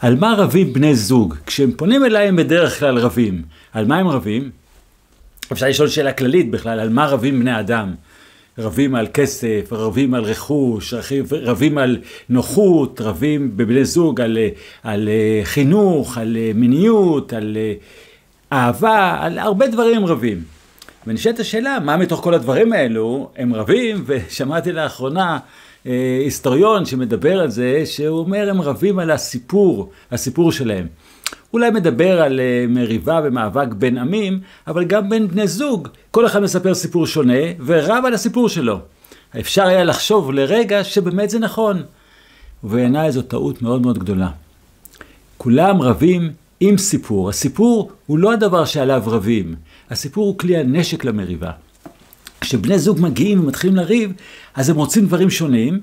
על מה רבים בני זוג? כשהם פונים אליי הם בדרך כלל רבים. על מה הם רבים? אפשר לשאול שאלה כללית בכלל, על מה רבים בני אדם? רבים על כסף, רבים על רכוש, רבים על נוחות, רבים בבני זוג על חינוך, על מיניות, על אהבה, על הרבה דברים הם רבים. ונשאלת השאלה, מה מתוך כל הדברים האלו הם רבים? ושמעתי לאחרונה היסטוריון שמדבר על זה, שהוא אומר הם רבים על הסיפור שלהם. אולי מדבר על מריבה ומאבק בין עמים, אבל גם בין בני זוג. כל אחד מספר סיפור שונה ורב על הסיפור שלו. אפשר היה לחשוב לרגע שבאמת זה נכון. ובעיניי זו טעות מאוד מאוד גדולה. כולם רבים עם סיפור. הסיפור הוא לא הדבר שעליו רבים. הסיפור הוא כלי הנשק למריבה. כשבני זוג מגיעים ומתחילים לריב, אז הם רוצים דברים שונים,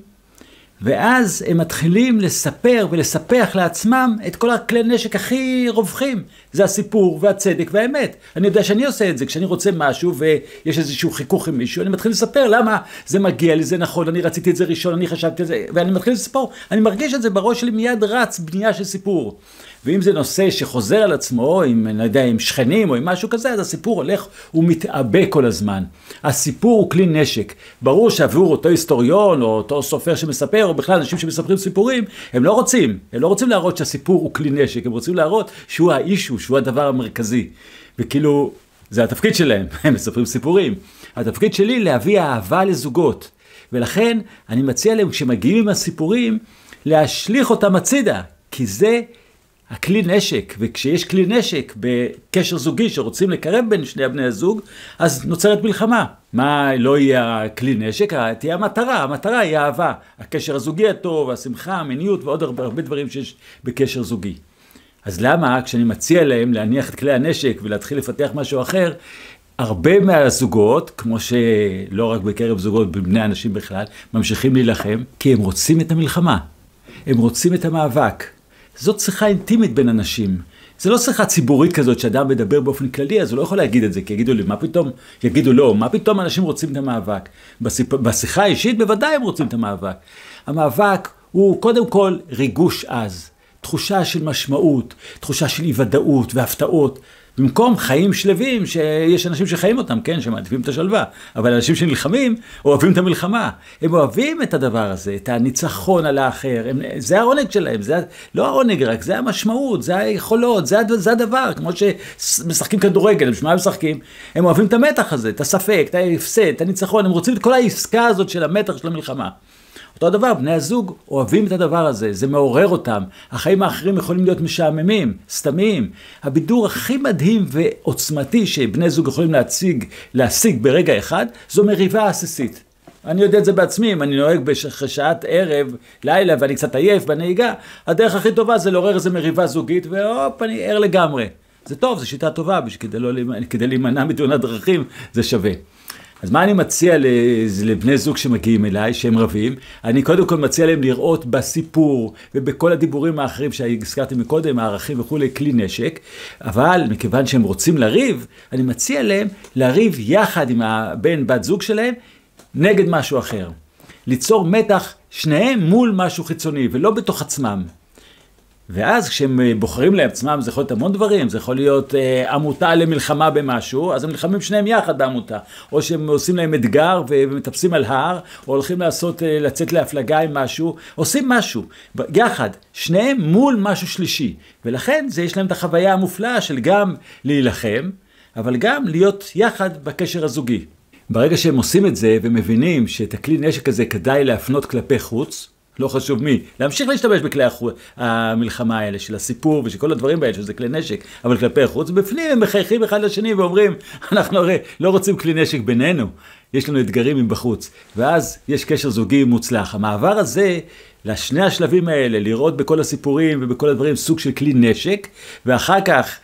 ואז הם מתחילים לספר ולספח לעצמם את כל הכלי נשק הכי רווחים. זה הסיפור והצדק והאמת. אני יודע שאני עושה את זה, כשאני רוצה משהו ויש איזשהו חיכוך עם מישהו, אני מתחיל לספר למה זה מגיע לי, זה נכון, אני רציתי את זה ראשון, אני חשבתי את זה, ואני מתחיל לספור, אני מרגיש את זה בראש שלי מיד רץ בנייה של סיפור. ואם זה נושא שחוזר על עצמו, אני יודע, עם שכנים או עם משהו כזה, אז הסיפור הולך ומתעבה כל הזמן. הסיפור הוא כלי נשק. ברור שעבור אותו היסטוריון או אותו סופר שמספר, או בכלל אנשים שמספרים סיפורים, הם לא רוצים להראות שהסיפור הוא כלי נשק, הם רוצים להראות שהוא האישו, שהוא הדבר המרכזי. וכאילו, זה התפקיד שלהם, הם מספרים סיפורים. התפקיד שלי להביא אהבה לזוגות. ולכן אני מציע להם, כשמגיעים עם הסיפורים, להשליך אותם הצידה, כי זה הכלי נשק, וכשיש כלי נשק בקשר זוגי שרוצים לקרב בין שני בני הזוג, אז נוצרת מלחמה. מה לא יהיה הכלי נשק? תהיה המטרה היא האהבה. הקשר הזוגי הטוב, השמחה, המיניות ועוד הרבה דברים שיש בקשר זוגי. אז למה כשאני מציע להם להניח את כלי הנשק ולהתחיל לפתח משהו אחר, הרבה מהזוגות, כמו שלא רק בקרב זוגות, בבני אנשים בכלל, ממשיכים להילחם, כי הם רוצים את המלחמה. הם רוצים את המאבק. זאת שיחה אינטימית בין אנשים. זה לא שיחה ציבורית כזאת שאדם מדבר באופן כללי, אז הוא לא יכול להגיד את זה, כי יגידו לי, מה פתאום? יגידו לא, מה פתאום אנשים רוצים את המאבק? בשיחה האישית בוודאי הם רוצים את המאבק. המאבק הוא קודם כל ריגוש עז, תחושה של משמעות, תחושה של אי-ודאות והפתעות, במקום חיים שלווים שיש אנשים שחיים אותם, כן, שמעדיפים את השלווה, אבל אנשים שנלחמים אוהבים את המלחמה. הם אוהבים את הדבר הזה, את הניצחון על האחר. זה העונג שלהם, זה לא העונג רק, זה המשמעות, זה היכולות, זה הדבר. כמו שמשחקים כדורגל, בשביל מה הם משחקים? הם אוהבים את המתח הזה, את הספק, את ההפסד, את הניצחון. הם רוצים את כל העסקה הזאת של המתח של המלחמה. אותו דבר, בני הזוג אוהבים את הדבר הזה, זה מעורר אותם. החיים האחרים יכולים להיות משעממים, סתמיים. הבידור הכי מדהים ועוצמתי שבני זוג יכולים להשיג ברגע אחד, זו מריבה עסיסית. אני יודע את זה בעצמי, אם אני נוהג בשעת ערב, לילה, ואני קצת עייף בנהיגה, הדרך הכי טובה זה לעורר איזו מריבה זוגית, והופ, אני ער לגמרי. זה טוב, זו שיטה טובה, כדי להימנע מתאונת דרכים, זה שווה. אז מה אני מציע לבני זוג שמגיעים אליי, שהם רבים? אני קודם כל מציע להם לראות בסיפור ובכל הדיבורים האחרים שהזכרתי מקודם, הערכים וכו', כלי נשק, אבל מכיוון שהם רוצים לריב, אני מציע להם לריב יחד עם הבן בת זוג שלהם נגד משהו אחר. ליצור מתח שניהם מול משהו חיצוני ולא בתוך עצמם. ואז כשהם בוחרים לעצמם, זה יכול להיות המון דברים, זה יכול להיות עמותה למלחמה במשהו, אז הם נלחמים שניהם יחד בעמותה, או שהם עושים להם אתגר ומטפסים על הר, או הולכים לצאת להפלגה עם משהו, עושים משהו יחד, שניהם מול משהו שלישי, ולכן זה יש להם את החוויה המופלאה של גם להילחם, אבל גם להיות יחד בקשר הזוגי. ברגע שהם עושים את זה ומבינים שאת הכלי נשק הזה כדאי להפנות כלפי חוץ, לא חשוב מי, להמשיך להשתמש בכלי המלחמה האלה של הסיפור ושל כל הדברים האלה שזה כלי נשק, אבל כלפי חוץ, בפנים הם מחייכים אחד לשני ואומרים, אנחנו הרי לא רוצים כלי נשק בינינו, יש לנו אתגרים מבחוץ, ואז יש קשר זוגי מוצלח. המעבר הזה, לשני השלבים האלה, לראות בכל הסיפורים ובכל הדברים סוג של כלי נשק, ואחר כך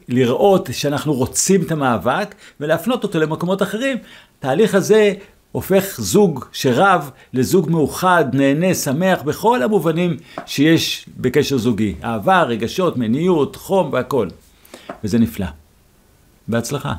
לראות שאנחנו רוצים את המאבק ולהפנות אותו למקומות אחרים, התהליך הזה הופך זוג שרב לזוג מאוחד, נהנה, שמח, בכל המובנים שיש בקשר זוגי. אהבה, רגשות, מיניות, חום והכל. וזה נפלא. בהצלחה.